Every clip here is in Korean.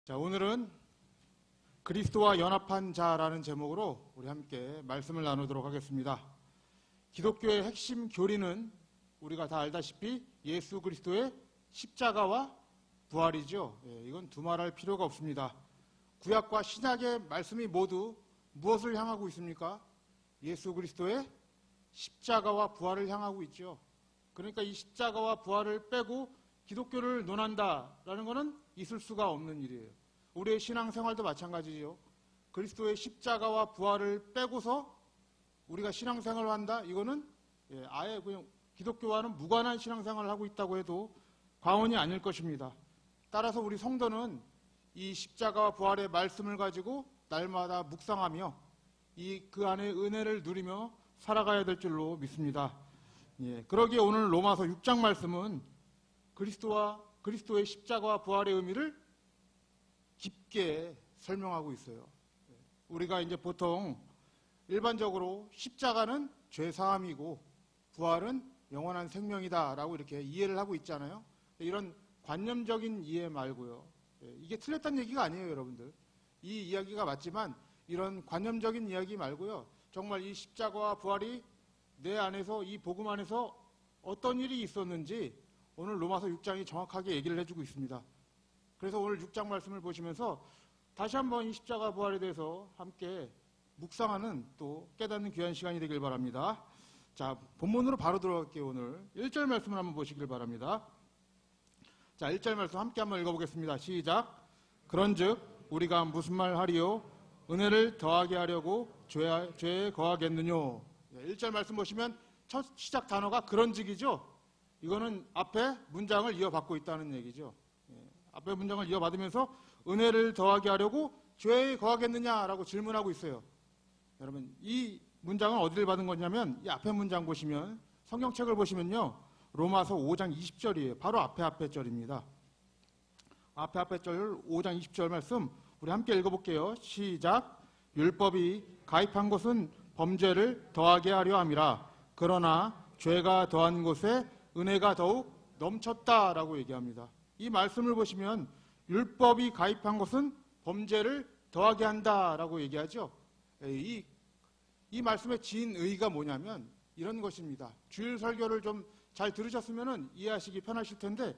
자, 오늘은 그리스도와 연합한 자라는 제목으로 우리 함께 말씀을 나누도록 하겠습니다. 기독교의 핵심 교리는 우리가 다 알다시피 예수 그리스도의 십자가와 부활이죠. 이건 두말할 필요가 없습니다. 구약과 신약의 말씀이 모두 무엇을 향하고 있습니까? 예수 그리스도의 십자가와 부활을 향하고 있죠. 그러니까 이 십자가와 부활을 빼고 기독교를 논한다라는 것은 있을 수가 없는 일이에요. 우리의 신앙생활도 마찬가지죠. 그리스도의 십자가와 부활을 빼고서 우리가 신앙생활을 한다? 이거는 아예 그냥 기독교와는 무관한 신앙생활을 하고 있다고 해도 과언이 아닐 것입니다. 따라서 우리 성도는 이 십자가와 부활의 말씀을 가지고 날마다 묵상하며 그 안에 은혜를 누리며 살아가야 될 줄로 믿습니다. 그러기에 오늘 로마서 6장 말씀은 그리스도의 십자가와 부활의 의미를 깊게 설명하고 있어요. 우리가 이제 보통 일반적으로 십자가는 죄사함이고 부활은 영원한 생명이다라고 이렇게 이해를 하고 있잖아요. 이런 관념적인 이해 말고요. 이게 틀렸다는 얘기가 아니에요, 여러분들. 이 이야기가 맞지만 이런 관념적인 이야기 말고요. 정말 이 십자가와 부활이 내 안에서, 이 복음 안에서 어떤 일이 있었는지 오늘 로마서 6장이 정확하게 얘기를 해주고 있습니다. 그래서 오늘 6장 말씀을 보시면서 다시 한번 이 십자가 부활에 대해서 함께 묵상하는 또 깨닫는 귀한 시간이 되길 바랍니다. 자, 본문으로 바로 들어갈게요. 오늘 1절 말씀을 한번 보시길 바랍니다. 자, 1절 말씀 함께 한번 읽어보겠습니다. 시작. 그런즉 우리가 무슨 말 하리요? 은혜를 더하게 하려고 죄에 거하겠느뇨? 1절 말씀 보시면 첫 시작 단어가 그런즉이죠. 이거는 앞에 문장을 이어받고 있다는 얘기죠. 앞에 문장을 이어받으면서 은혜를 더하게 하려고 죄에 거하겠느냐라고 질문하고 있어요. 여러분, 이 문장은 어디를 받은 거냐면 이 앞에 문장 보시면, 성경책을 보시면요, 로마서 5장 20절이에요. 바로 앞에 절입니다. 앞에 절 5장 20절 말씀 우리 함께 읽어볼게요. 시작. 율법이 가입한 것은 범죄를 더하게 하려 함이라. 그러나 죄가 더한 곳에 은혜가 더욱 넘쳤다라고 얘기합니다. 이 말씀을 보시면 율법이 가입한 것은 범죄를 더하게 한다라고 얘기하죠. 이 말씀의 진의가 뭐냐면 이런 것입니다. 주일 설교를 좀 잘 들으셨으면 이해하시기 편하실 텐데,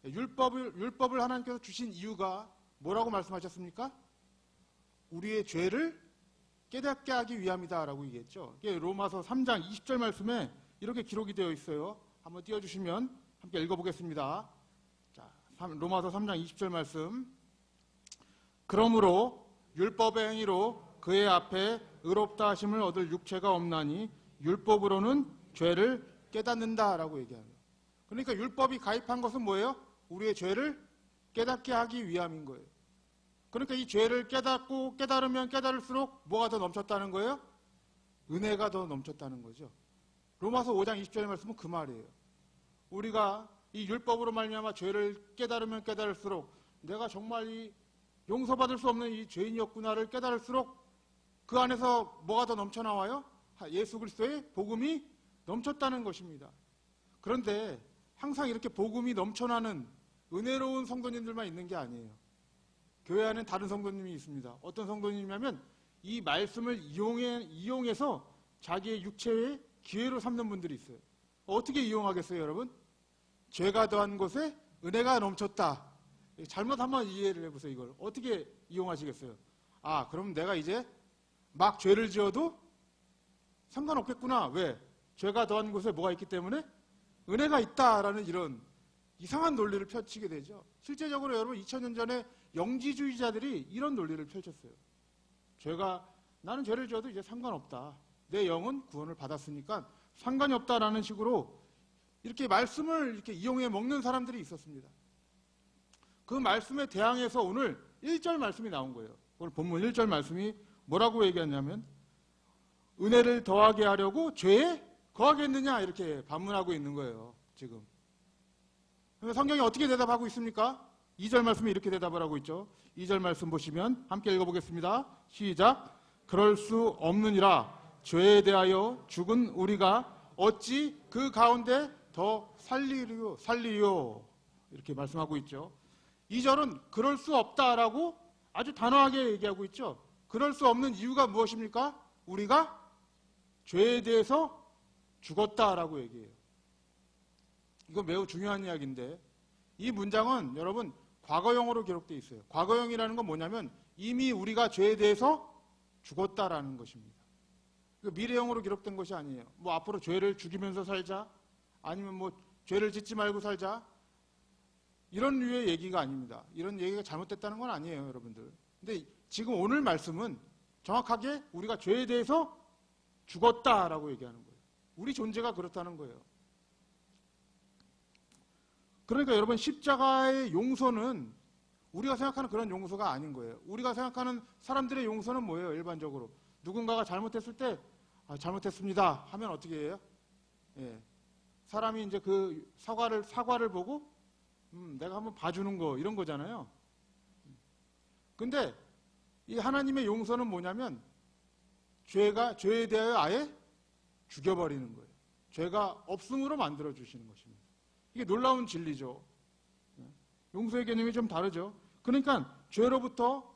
율법을 하나님께서 주신 이유가 뭐라고 말씀하셨습니까? 우리의 죄를 깨닫게 하기 위함이다라고 얘기했죠. 로마서 3장 20절 말씀에 이렇게 기록이 되어 있어요. 한번 띄워주시면 함께 읽어보겠습니다. 자, 로마서 3장 20절 말씀. 그러므로 율법의 행위로 그의 앞에 의롭다 하심을 얻을 육체가 없나니 율법으로는 죄를 깨닫는다라고 얘기합니다. 그러니까 율법이 가입한 것은 뭐예요? 우리의 죄를 깨닫게 하기 위함인 거예요. 그러니까 이 죄를 깨닫고 깨달으면 깨달을수록 뭐가 더 넘쳤다는 거예요? 은혜가 더 넘쳤다는 거죠. 로마서 5장 20절의 말씀은 그 말이에요. 우리가 이 율법으로 말미암아 죄를 깨달으면 깨달을수록 내가 정말 이 용서받을 수 없는 이 죄인이었구나를 깨달을수록 그 안에서 뭐가 더 넘쳐나와요? 예수 그리스도의 복음이 넘쳤다는 것입니다. 그런데 항상 이렇게 복음이 넘쳐나는 은혜로운 성도님들만 있는 게 아니에요. 교회 안에는 다른 성도님이 있습니다. 어떤 성도님이냐면 이 말씀을 이용해서 자기의 육체의 기회로 삼는 분들이 있어요. 어떻게 이용하겠어요, 여러분? 죄가 더한 곳에 은혜가 넘쳤다. 잘못 한번 이해를 해보세요. 이걸 어떻게 이용하시겠어요? 아, 그럼 내가 이제 막 죄를 지어도 상관없겠구나. 왜? 죄가 더한 곳에 뭐가 있기 때문에? 은혜가 있다라는 이런 이상한 논리를 펼치게 되죠. 실제적으로 여러분 2000년 전에 영지주의자들이 이런 논리를 펼쳤어요. 나는 죄를 지어도 이제 상관없다. 내 영은 구원을 받았으니까 상관이 없다라는 식으로 이렇게 말씀을 이렇게 이용해 먹는 사람들이 있었습니다. 그 말씀에 대항해서 오늘 1절 말씀이 나온 거예요. 오늘 본문 1절 말씀이 뭐라고 얘기하냐면 은혜를 더하게 하려고 죄에 거하겠느냐 이렇게 반문하고 있는 거예요. 지금. 성경이 어떻게 대답하고 있습니까? 2절 말씀이 이렇게 대답을 하고 있죠. 2절 말씀 보시면 함께 읽어보겠습니다. 시작. 그럴 수 없느니라. 죄에 대하여 죽은 우리가 어찌 그 가운데 더 살리요 이렇게 말씀하고 있죠. 2절은 그럴 수 없다라고 아주 단호하게 얘기하고 있죠. 그럴 수 없는 이유가 무엇입니까? 우리가 죄에 대해서 죽었다라고 얘기해요. 이거 매우 중요한 이야기인데 이 문장은 여러분 과거형으로 기록되어 있어요. 과거형이라는 건 뭐냐면 이미 우리가 죄에 대해서 죽었다라는 것입니다. 미래형으로 기록된 것이 아니에요. 뭐 앞으로 죄를 죽이면서 살자, 아니면 뭐 죄를 짓지 말고 살자, 이런 류의 얘기가 아닙니다. 이런 얘기가 잘못됐다는 건 아니에요, 여러분들. 근데 지금 오늘 말씀은 정확하게 우리가 죄에 대해서 죽었다라고 얘기하는 거예요. 우리 존재가 그렇다는 거예요. 그러니까 여러분 십자가의 용서는 우리가 생각하는 그런 용서가 아닌 거예요. 우리가 생각하는 사람들의 용서는 뭐예요? 일반적으로 누군가가 잘못했을 때 잘못했습니다 하면 어떻게 해요? 예. 사람이 이제 그 사과를 보고 내가 한번 봐주는 거 이런 거잖아요. 근데 이 하나님의 용서는 뭐냐면 죄에 대하여 아예 죽여버리는 거예요. 죄가 없음으로 만들어 주시는 것입니다. 이게 놀라운 진리죠. 용서의 개념이 좀 다르죠. 그러니까 죄로부터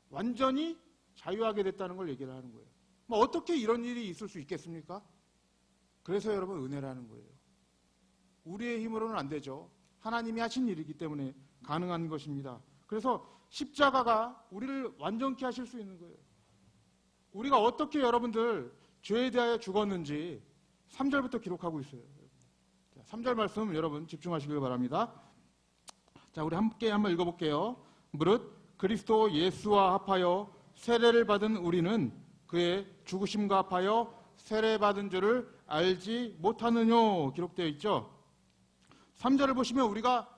완전히 자유하게 됐다는 걸 얘기를 하는 거예요. 뭐 어떻게 이런 일이 있을 수 있겠습니까? 그래서 여러분 은혜라는 거예요. 우리의 힘으로는 안 되죠. 하나님이 하신 일이기 때문에 가능한 것입니다. 그래서 십자가가 우리를 완전케 하실 수 있는 거예요. 우리가 어떻게 여러분들 죄에 대하여 죽었는지 3절부터 기록하고 있어요. 3절 말씀 여러분 집중하시길 바랍니다. 자, 우리 함께 한번 읽어볼게요. 무릇 그리스도 예수와 합하여 세례를 받은 우리는 그의 죽으심과 합하여 세례받은 줄을 알지 못하느뇨 기록되어 있죠. 3절을 보시면 우리가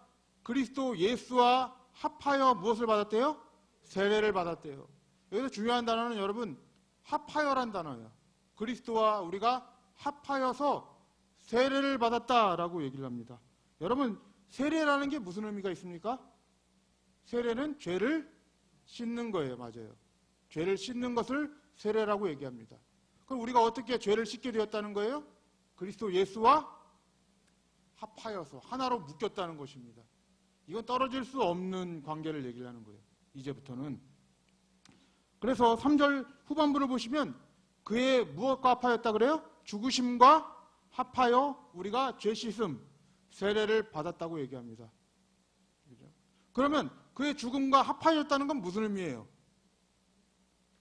그리스도 예수와 합하여 무엇을 받았대요? 세례를 받았대요. 여기서 중요한 단어는 여러분 합하여란 단어예요. 그리스도와 우리가 합하여서 세례를 받았다라고 얘기를 합니다. 여러분 세례라는 게 무슨 의미가 있습니까? 세례는 죄를 씻는 거예요. 맞아요. 죄를 씻는 것을 세례라고 얘기합니다. 그럼 우리가 어떻게 죄를 씻게 되었다는 거예요? 그리스도 예수와 합하여서 하나로 묶였다는 것입니다. 이건 떨어질 수 없는 관계를 얘기를 하는 거예요. 이제부터는. 그래서 3절 후반부를 보시면 그의 무엇과 합하였다 그래요? 죽으심과 합하여 우리가 죄 씻음, 세례를 받았다고 얘기합니다. 그러면 그의 죽음과 합하였다는 건 무슨 의미예요?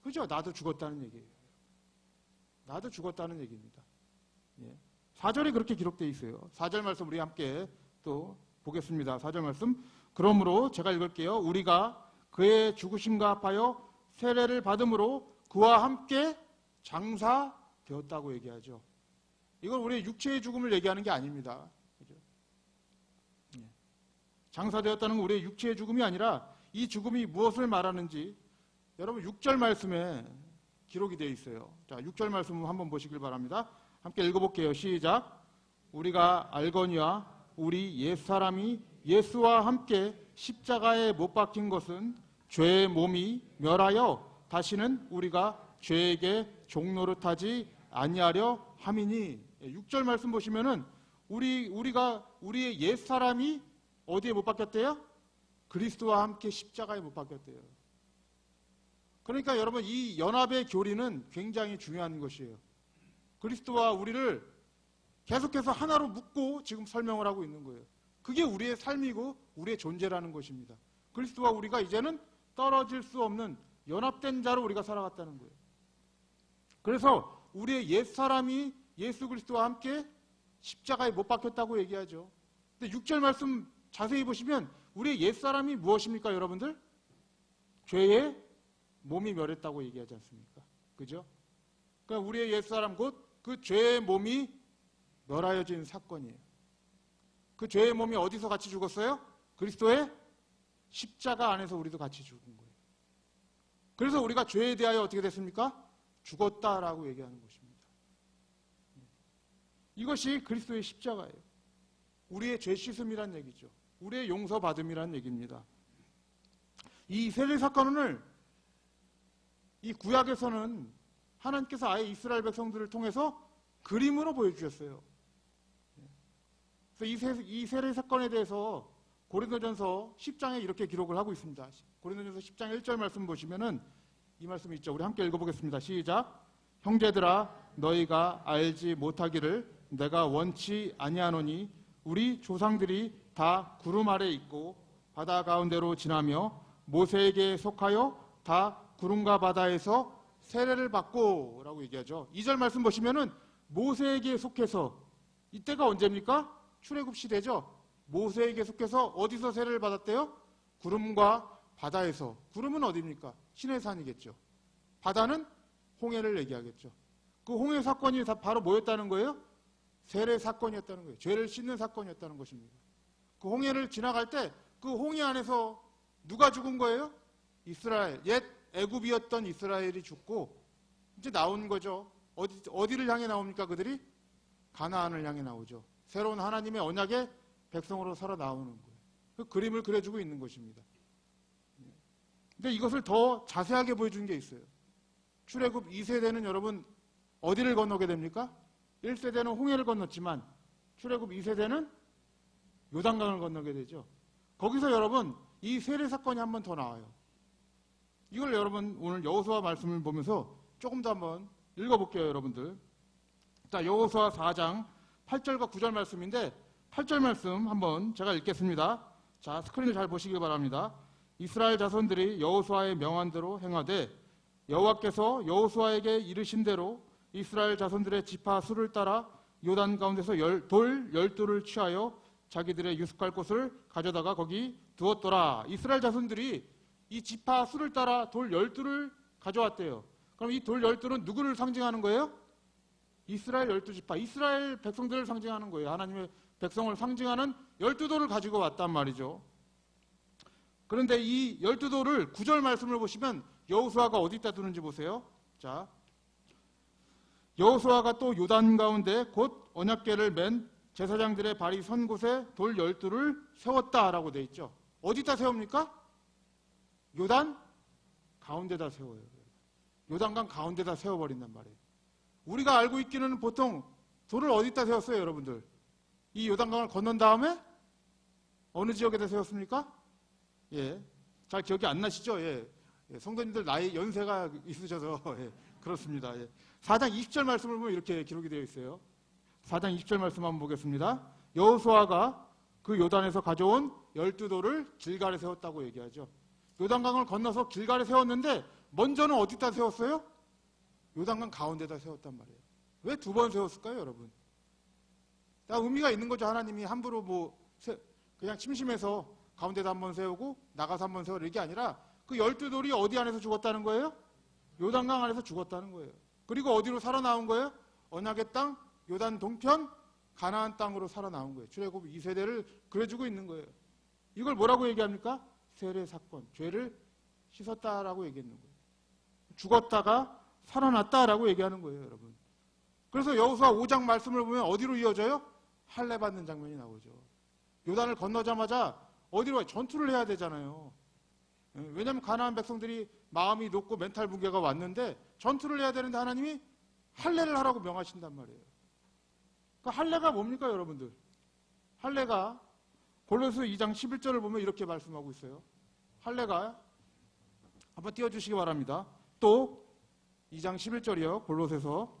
그죠? 나도 죽었다는 얘기예요. 나도 죽었다는 얘기입니다. 4절에 그렇게 기록되어 있어요. 4절 말씀 우리 함께 또 보겠습니다. 4절 말씀. 그러므로 제가 읽을게요. 우리가 그의 죽으심과 합하여 세례를 받음으로 그와 함께 장사되었다고 얘기하죠. 이건 우리의 육체의 죽음을 얘기하는 게 아닙니다. 그죠? 장사되었다는 건 우리의 육체의 죽음이 아니라 이 죽음이 무엇을 말하는지 여러분 6절 말씀에 기록이 되어 있어요. 자, 6절 말씀 한번 보시길 바랍니다. 함께 읽어볼게요. 시작. 우리가 알거니와 우리 옛사람이 예수와 함께 십자가에 못 박힌 것은 죄의 몸이 멸하여 다시는 우리가 죄에게 종노릇하지 아니하려 함이니. 6절 말씀 보시면은 우리의 옛사람이 어디에 못 박혔대요? 그리스도와 함께 십자가에 못 박혔대요. 그러니까 여러분 이 연합의 교리는 굉장히 중요한 것이에요. 그리스도와 우리를 계속해서 하나로 묶고 지금 설명을 하고 있는 거예요. 그게 우리의 삶이고 우리의 존재라는 것입니다. 그리스도와 우리가 이제는 떨어질 수 없는 연합된 자로 우리가 살아갔다는 거예요. 그래서 우리의 옛사람이 예수 그리스도와 함께 십자가에 못 박혔다고 얘기하죠. 근데 6절 말씀 자세히 보시면 우리의 옛사람이 무엇입니까, 여러분들? 죄의 몸이 멸했다고 얘기하지 않습니까? 그죠? 그러니까 우리의 옛사람 곧 그 죄의 몸이 멸하여진 사건이에요. 그 죄의 몸이 어디서 같이 죽었어요? 그리스도의 십자가 안에서 우리도 같이 죽은 거예요. 그래서 우리가 죄에 대하여 어떻게 됐습니까? 죽었다라고 얘기하는 것입니다. 이것이 그리스도의 십자가예요. 우리의 죄 씻음이란 얘기죠. 우리의 용서받음이란 얘기입니다. 이 세례 사건을 이 구약에서는 하나님께서 아예 이스라엘 백성들을 통해서 그림으로 보여주셨어요. 그래서 이 세례 사건에 대해서 고린도전서 10장에 이렇게 기록을 하고 있습니다. 고린도전서 10장 1절 말씀 보시면은 이 말씀 있죠. 우리 함께 읽어보겠습니다. 시작. 형제들아 너희가 알지 못하기를 내가 원치 아니하노니 우리 조상들이 다 구름 아래 있고 바다 가운데로 지나며 모세에게 속하여 다 구름과 바다에서 세례를 받고 라고 얘기하죠. 2절 말씀 보시면은 모세에게 속해서, 이때가 언제입니까? 출애굽 시대죠. 모세에게 속해서 어디서 세례를 받았대요? 구름과 바다에서. 구름은 어디입니까? 시내산이겠죠. 바다는 홍해를 얘기하겠죠. 그 홍해 사건이 바로 뭐였다는 거예요? 세례 사건이었다는 거예요. 죄를 씻는 사건이었다는 것입니다. 그 홍해를 지나갈 때 그 홍해 안에서 누가 죽은 거예요? 이스라엘, 옛 애굽이었던 이스라엘이 죽고 이제 나온 거죠. 어디를 향해 나옵니까? 그들이 가나안을 향해 나오죠. 새로운 하나님의 언약의 백성으로 살아 나오는 거예요. 그 그림을 그려주고 있는 것입니다. 근데 이것을 더 자세하게 보여준 게 있어요. 출애굽 2세대는 여러분 어디를 건너게 됩니까? 1세대는 홍해를 건넜지만 출애굽 2세대는 요단강을 건너게 되죠. 거기서 여러분 이 세례 사건이 한 번 더 나와요. 이걸 여러분 오늘 여호수아 말씀을 보면서 조금 더 한번 읽어볼게요, 여러분들. 자, 여호수아 4장 8절과 9절 말씀인데 8절 말씀 한번 제가 읽겠습니다. 자, 스크린을 잘 보시기 바랍니다. 이스라엘 자손들이 여호수아의 명한대로 행하되 여호와께서 여호수아에게 이르신 대로 이스라엘 자손들의 지파 수를 따라 요단 가운데서 돌 12를 취하여 자기들의 유숙할 곳을 가져다가 거기 두었더라. 이스라엘 자손들이 이 지파 수를 따라 돌 12를 가져왔대요. 그럼 이 돌 12는 누구를 상징하는 거예요? 이스라엘 12지파, 이스라엘 백성들을 상징하는 거예요. 하나님의 백성을 상징하는 12돌을 가지고 왔단 말이죠. 그런데 이 12돌을 9절 말씀을 보시면 여호수아가 어디다 두는지 보세요. 자, 여호수아가 또 요단 가운데 곧 언약궤를 맨 제사장들의 발이 선 곳에 돌 12를 세웠다라고 돼 있죠. 어디다 세웁니까? 요단 가운데다 세워요. 요단강 가운데다 세워버린단 말이에요. 우리가 알고 있기는 보통 돌을 어디다 세웠어요, 여러분들? 이 요단강을 건넌 다음에 어느 지역에다 세웠습니까? 예, 잘 기억이 안 나시죠? 예, 성도님들 나이 연세가 있으셔서 예, 그렇습니다. 예. 4장 20절 말씀을 보면 이렇게 기록이 되어 있어요. 4장 20절 말씀 한번 보겠습니다. 여호수아가 그 요단에서 가져온 12돌을 길갈에 세웠다고 얘기하죠. 요단강을 건너서 길갈에 세웠는데 먼저는 어디다 세웠어요? 요단강 가운데다 세웠단 말이에요. 왜 두 번 세웠을까요, 여러분? 다 의미가 있는 거죠. 하나님이 함부로 그냥 심심해서 가운데다 한번 세우고 나가서 한번 세우라 이게 아니라 그 12돌이 어디 안에서 죽었다는 거예요? 요단강 안에서 죽었다는 거예요. 그리고 어디로 살아나온 거예요? 언약의 땅, 요단 동편, 가나안 땅으로 살아나온 거예요. 출애굽 2세대를 그려주고 있는 거예요. 이걸 뭐라고 얘기합니까? 세례 사건, 죄를 씻었다라고 얘기했는 거예요. 죽었다가 살아났다라고 얘기하는 거예요, 여러분. 그래서 여호수아 5장 말씀을 보면 어디로 이어져요? 할례 받는 장면이 나오죠. 요단을 건너자마자 어디로 가요? 전투를 해야 되잖아요. 왜냐하면 가나안 백성들이 마음이 높고 멘탈 붕괴가 왔는데 전투를 해야 되는데 하나님이 할례를 하라고 명하신단 말이에요. 그 할례가 뭡니까, 여러분들? 할례가 골로새 2장 11절을 보면 이렇게 말씀하고 있어요. 할례가 한번 띄워주시기 바랍니다. 또 2장 11절이요. 골로새서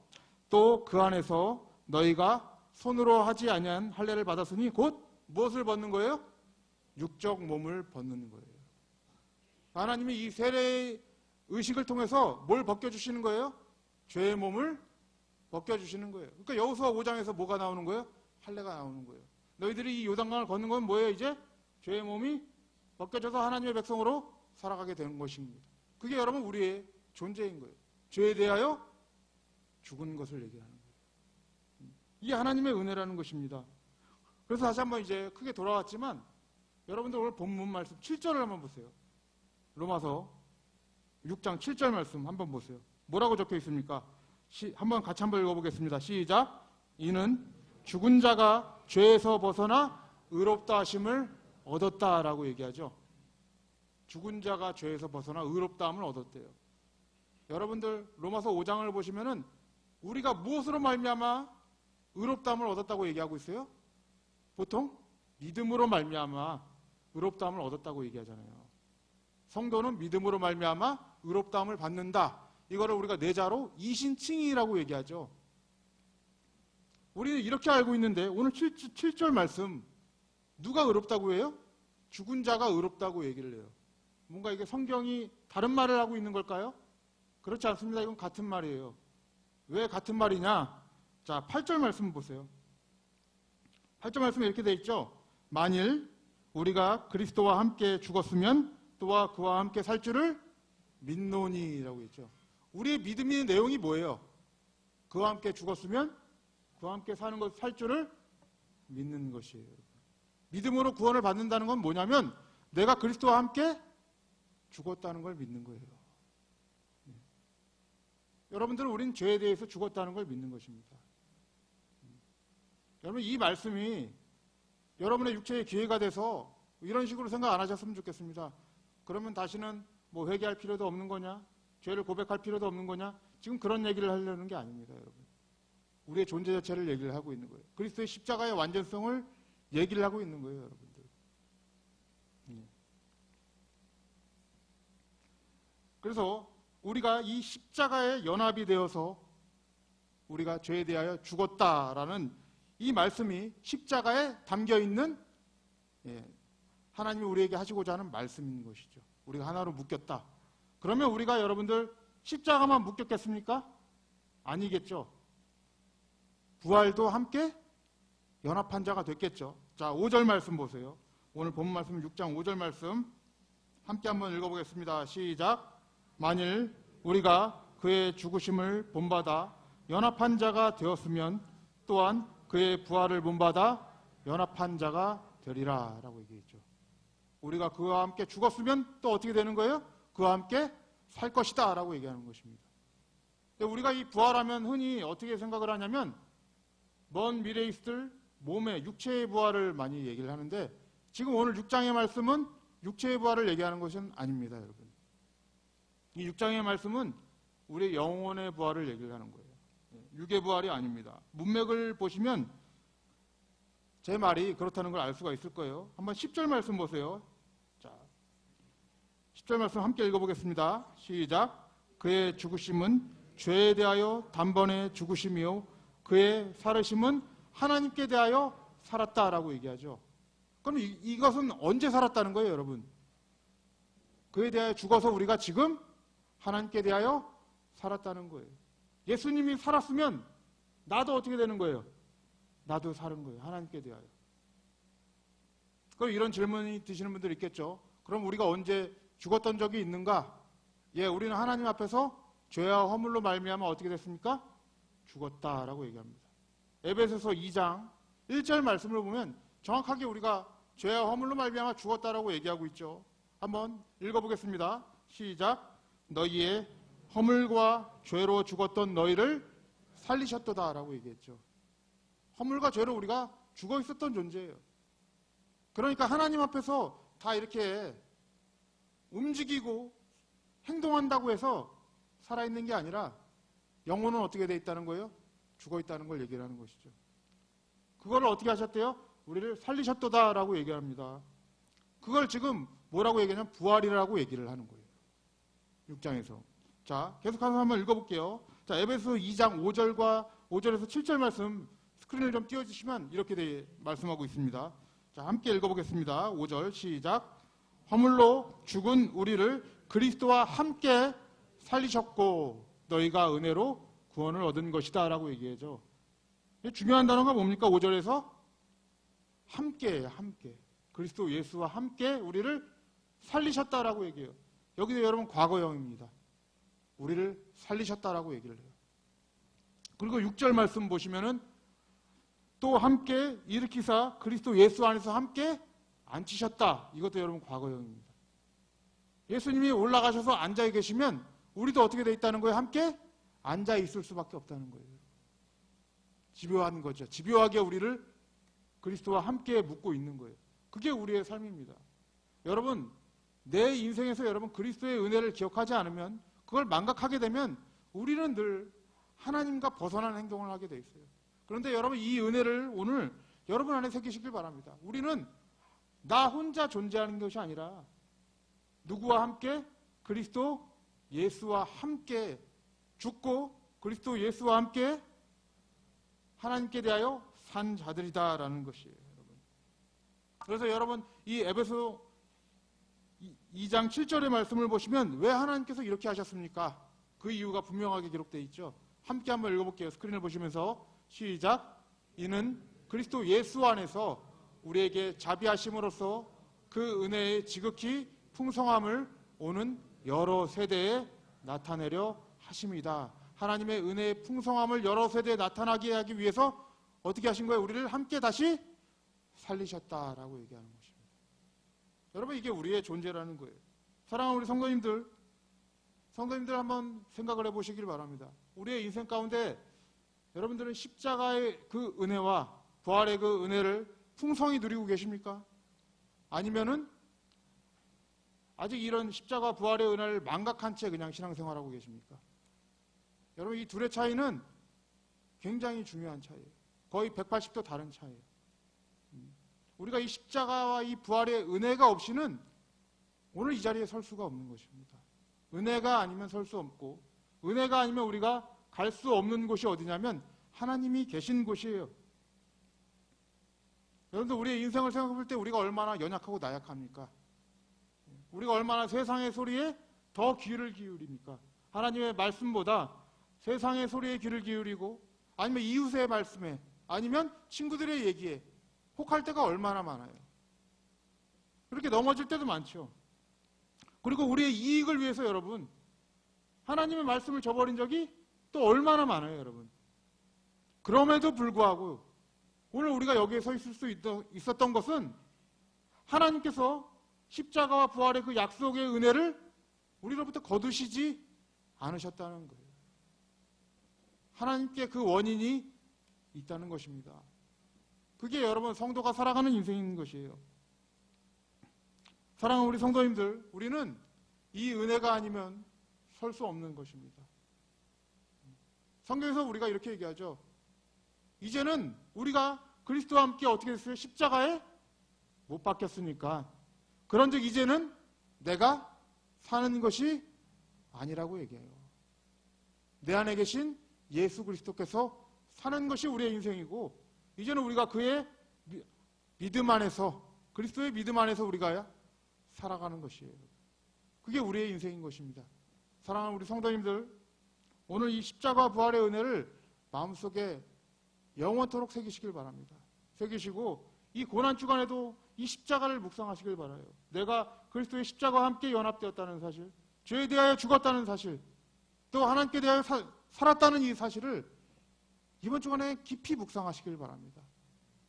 또 그 안에서 너희가 손으로 하지 아니한 할례를 받았으니 곧 무엇을 벗는 거예요? 육적 몸을 벗는 거예요. 하나님이 이 세례 의식을 통해서 뭘 벗겨주시는 거예요? 죄의 몸을 벗겨주시는 거예요. 그러니까 여호수아 5장에서 뭐가 나오는 거예요? 할례가 나오는 거예요. 너희들이 이 요단강을 걷는 건 뭐예요? 이제 죄의 몸이 벗겨져서 하나님의 백성으로 살아가게 되는 것입니다. 그게 여러분 우리의 존재인 거예요. 죄에 대하여 죽은 것을 얘기하는 거예요. 이게 하나님의 은혜라는 것입니다. 그래서 다시 한번 이제 크게 돌아왔지만 여러분들 오늘 본문 말씀 7절을 한번 보세요. 로마서 6장 7절 말씀 한번 보세요. 뭐라고 적혀 있습니까? 한번 같이 한번 읽어보겠습니다. 시작. 이는 죽은 자가 죄에서 벗어나 의롭다 하심을 얻었다라고 얘기하죠. 죽은 자가 죄에서 벗어나 의롭다함을 얻었대요. 여러분들 로마서 5장을 보시면은 우리가 무엇으로 말미암아 의롭다함을 얻었다고 얘기하고 있어요? 보통 믿음으로 말미암아 의롭다함을 얻었다고 얘기하잖아요. 성도는 믿음으로 말미암아 의롭다함을 받는다. 이거를 우리가 내자로 이신칭의라고 얘기하죠. 우리는 이렇게 알고 있는데 오늘 7절 말씀 누가 의롭다고 해요? 죽은 자가 의롭다고 얘기를 해요. 뭔가 이게 성경이 다른 말을 하고 있는 걸까요? 그렇지 않습니다. 이건 같은 말이에요. 왜 같은 말이냐? 자, 8절 말씀 보세요. 8절 말씀에 이렇게 돼 있죠. 만일 우리가 그리스도와 함께 죽었으면 또한 그와 함께 살 줄을 믿노니라고 했죠. 우리의 믿음의 내용이 뭐예요? 그와 함께 죽었으면 그와 함께 사는 것, 살 줄을 믿는 것이에요. 믿음으로 구원을 받는다는 건 뭐냐면 내가 그리스도와 함께 죽었다는 걸 믿는 거예요. 여러분들은 우리는 죄에 대해서 죽었다는 걸 믿는 것입니다. 여러분 이 말씀이 여러분의 육체의 기회가 돼서 이런 식으로 생각 안 하셨으면 좋겠습니다. 그러면 다시는 뭐 회개할 필요도 없는 거냐? 죄를 고백할 필요도 없는 거냐? 지금 그런 얘기를 하려는 게 아닙니다, 여러분. 우리의 존재 자체를 얘기를 하고 있는 거예요. 그리스도의 십자가의 완전성을 얘기를 하고 있는 거예요, 여러분들. 그래서 우리가 이 십자가에 연합이 되어서 우리가 죄에 대하여 죽었다라는 이 말씀이 십자가에 담겨 있는 하나님이 우리에게 하시고자 하는 말씀인 것이죠. 우리가 하나로 묶였다. 그러면 우리가 여러분들 십자가만 묶였겠습니까? 아니겠죠. 부활도 함께 연합한 자가 됐겠죠. 자, 5절 말씀 보세요. 오늘 본문 말씀 6장 5절 말씀 함께 한번 읽어보겠습니다. 시작. 만일 우리가 그의 죽으심을 본받아 연합한 자가 되었으면 또한 그의 부활을 본받아 연합한 자가 되리라 라고 얘기했죠. 우리가 그와 함께 죽었으면 또 어떻게 되는 거예요? 그와 함께 살 것이다 라고 얘기하는 것입니다. 근데 우리가 이 부활하면 흔히 어떻게 생각을 하냐면 먼 미래에 있을 몸의 육체의 부활을 많이 얘기를 하는데 지금 오늘 6장의 말씀은 육체의 부활을 얘기하는 것은 아닙니다, 여러분. 이 6장의 말씀은 우리의 영혼의 부활을 얘기를 하는 거예요. 육의 부활이 아닙니다. 문맥을 보시면 제 말이 그렇다는 걸 알 수가 있을 거예요. 한번 10절 말씀 보세요. 자, 10절 말씀 함께 읽어보겠습니다. 시작. 그의 죽으심은 죄에 대하여 단번에 죽으심이요 그의 살으심은 하나님께 대하여 살았다라고 얘기하죠. 그럼 이것은 언제 살았다는 거예요, 여러분? 그에 대하여 죽어서 우리가 지금 하나님께 대하여 살았다는 거예요. 예수님이 살았으면 나도 어떻게 되는 거예요? 나도 사는 거예요. 하나님께 대하여. 그럼 이런 질문이 드시는 분들 있겠죠. 그럼 우리가 언제 죽었던 적이 있는가? 예, 우리는 하나님 앞에서 죄와 허물로 말미암아 어떻게 됐습니까? 죽었다라고 얘기합니다. 에베소서 2장 1절 말씀을 보면 정확하게 우리가 죄와 허물로 말미암아 죽었다라고 얘기하고 있죠. 한번 읽어보겠습니다. 시작. 너희의 허물과 죄로 죽었던 너희를 살리셨도다라고 얘기했죠. 허물과 죄로 우리가 죽어 있었던 존재예요. 그러니까 하나님 앞에서 다 이렇게 움직이고 행동한다고 해서 살아있는 게 아니라 영혼은 어떻게 돼 있다는 거예요? 죽어 있다는 걸 얘기를 하는 것이죠. 그걸 어떻게 하셨대요? 우리를 살리셨도다라고 얘기합니다. 그걸 지금 뭐라고 얘기하냐면 부활이라고 얘기를 하는 거예요. 6장에서. 자, 계속해서 한번 읽어볼게요. 자, 에베소 2장 5절에서 7절 말씀 스크린을 좀 띄워주시면 이렇게 말씀하고 있습니다. 자, 함께 읽어보겠습니다. 5절 시작. 허물로 죽은 우리를 그리스도와 함께 살리셨고 너희가 은혜로 구원을 얻은 것이다 라고 얘기하죠. 중요한 단어가 뭡니까? 5절에서 함께예요. 함께. 그리스도 예수와 함께 우리를 살리셨다라고 얘기해요. 여기도 여러분 과거형입니다. 우리를 살리셨다라고 얘기를 해요. 그리고 6절 말씀 보시면은 또 함께 일으키사 그리스도 예수 안에서 함께 앉히셨다. 이것도 여러분 과거형입니다. 예수님이 올라가셔서 앉아 계시면 우리도 어떻게 돼 있다는 거예요? 함께 앉아 있을 수밖에 없다는 거예요. 집요한 거죠. 집요하게 우리를 그리스도와 함께 묻고 있는 거예요. 그게 우리의 삶입니다. 여러분, 내 인생에서 여러분 그리스도의 은혜를 기억하지 않으면 그걸 망각하게 되면 우리는 늘 하나님과 벗어난 행동을 하게 돼 있어요. 그런데 여러분 이 은혜를 오늘 여러분 안에 새기시길 바랍니다. 우리는 나 혼자 존재하는 것이 아니라 누구와 함께? 그리스도 예수와 함께 죽고 그리스도 예수와 함께 하나님께 대하여 산 자들이다라는 것이에요, 여러분. 그래서 여러분 이 에베소 2장 7절의 말씀을 보시면 왜 하나님께서 이렇게 하셨습니까? 그 이유가 분명하게 기록되어 있죠. 함께 한번 읽어볼게요. 스크린을 보시면서 시작. 이는 그리스도 예수 안에서 우리에게 자비하심으로써 그 은혜의 지극히 풍성함을 오는 여러 세대에 나타내려 하심이다. 하나님의 은혜의 풍성함을 여러 세대에 나타나게 하기 위해서 어떻게 하신 거예요? 우리를 함께 다시 살리셨다라고 얘기하는 것입니다. 여러분 이게 우리의 존재라는 거예요. 사랑하는 우리 성도님들 한번 생각을 해보시길 바랍니다. 우리의 인생 가운데 여러분들은 십자가의 그 은혜와 부활의 그 은혜를 풍성히 누리고 계십니까? 아니면은 아직 이런 십자가 부활의 은혜를 망각한 채 그냥 신앙생활하고 계십니까? 여러분 이 둘의 차이는 굉장히 중요한 차이예요. 거의 180도 다른 차이예요. 우리가 이 십자가와 이 부활의 은혜가 없이는 오늘 이 자리에 설 수가 없는 것입니다. 은혜가 아니면 설 수 없고 은혜가 아니면 우리가 갈 수 없는 곳이 어디냐면 하나님이 계신 곳이에요. 여러분들 우리의 인생을 생각해 볼 때 우리가 얼마나 연약하고 나약합니까? 우리가 얼마나 세상의 소리에 더 귀를 기울입니까? 하나님의 말씀보다 세상의 소리에 귀를 기울이고 아니면 이웃의 말씀에 아니면 친구들의 얘기에 혹할 때가 얼마나 많아요. 그렇게 넘어질 때도 많죠. 그리고 우리의 이익을 위해서 여러분 하나님의 말씀을 저버린 적이 또 얼마나 많아요, 여러분. 그럼에도 불구하고 오늘 우리가 여기에 서 있을 수 있었던 것은 하나님께서 십자가와 부활의 그 약속의 은혜를 우리로부터 거두시지 않으셨다는 거예요. 하나님께 그 원인이 있다는 것입니다. 그게 여러분 성도가 살아가는 인생인 것이에요. 사랑하는 우리 성도님들, 우리는 이 은혜가 아니면 설 수 없는 것입니다. 성경에서 우리가 이렇게 얘기하죠. 이제는 우리가 그리스도와 함께 어떻게 됐어요? 십자가에 못 박혔으니까 그런즉 이제는 내가 사는 것이 아니라고 얘기해요. 내 안에 계신 예수 그리스도께서 사는 것이 우리의 인생이고 이제는 우리가 그의 믿음 안에서 그리스도의 믿음 안에서 우리가 살아가는 것이에요. 그게 우리의 인생인 것입니다. 사랑하는 우리 성도님들, 오늘 이 십자가 부활의 은혜를 마음속에 영원토록 새기시길 바랍니다. 새기시고 이 고난주간에도 이 십자가를 묵상하시길 바라요. 내가 그리스도의 십자가와 함께 연합되었다는 사실, 죄에 대하여 죽었다는 사실, 또 하나님께 대하여 살았다는 이 사실을 이번 주간에 깊이 묵상하시길 바랍니다.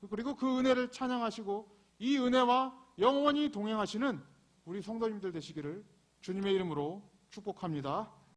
그리고 그 은혜를 찬양하시고 이 은혜와 영원히 동행하시는 우리 성도님들 되시기를 주님의 이름으로 축복합니다.